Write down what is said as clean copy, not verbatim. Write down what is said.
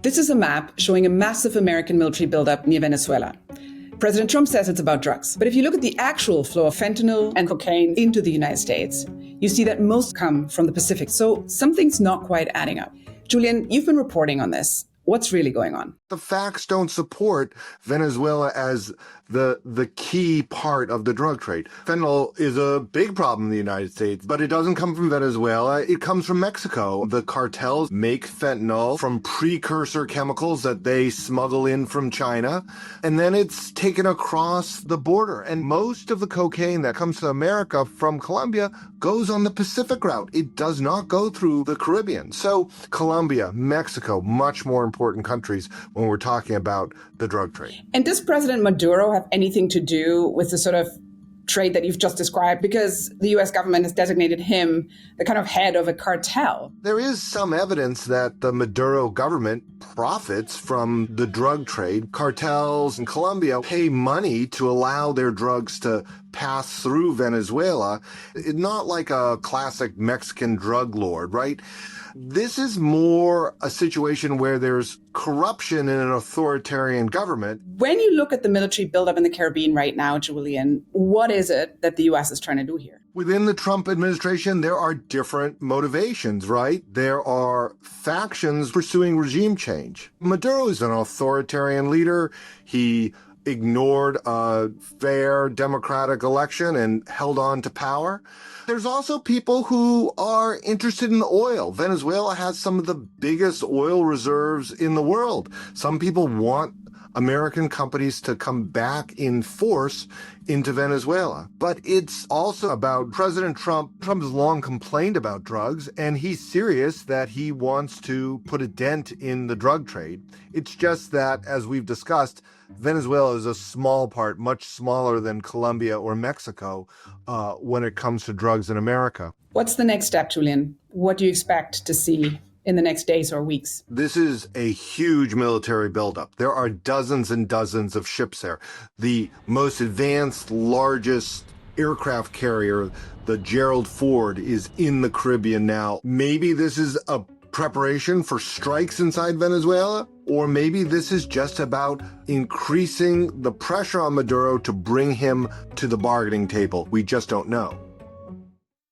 This is a map showing a massive American military buildup near Venezuela. President Trump says it's about drugs. But if you look at the actual flow of fentanyl and cocaine into the United States, you see that most come from the Pacific. So something's not quite adding up. Julian, you've been reporting on this. What's really going on? The facts don't support Venezuela as the key part of the drug trade. Fentanyl is a big problem in the United States, but it doesn't come from Venezuela. It comes from Mexico. The cartels make fentanyl from precursor chemicals that they smuggle in from China, and then it's taken across the border. And most of the cocaine that comes to America from Colombia goes on the Pacific route. It does not go through the Caribbean. So Colombia, Mexico, much more important countries when we're talking about the drug trade. And does President Maduro have anything to do with the sort of trade that you've just described? Because the U.S. government has designated him the kind of head of a cartel. There is some evidence that the Maduro government profits from the drug trade. Cartels in Colombia pay money to allow their drugs to pass through Venezuela. It's not like a classic Mexican drug lord, right? This is more a situation where there's corruption in an authoritarian government. When you look at the military buildup in the Caribbean right now, Julian, what is it that the U.S. is trying to do here? Within the Trump administration, there are different motivations, right? There are factions pursuing regime change. Maduro is an authoritarian leader. He ignored a fair democratic election and held on to power. There's also people who are interested in oil. Venezuela has some of the biggest oil reserves in the world. Some people want American companies to come back in force into Venezuela. But it's also about President Trump. Trump has long complained about drugs, and he's serious that he wants to put a dent in the drug trade. It's just that, as we've discussed, Venezuela is a small part, much smaller than Colombia or Mexico when it comes to drugs in America. What's the next step, Julian? What do you expect to see in the next days or weeks? This is a huge military buildup. There are dozens and dozens of ships there. The most advanced, largest aircraft carrier, the Gerald Ford, is in the Caribbean now. Maybe this is a preparation for strikes inside Venezuela, or maybe this is just about increasing the pressure on Maduro to bring him to the bargaining table. We just don't know.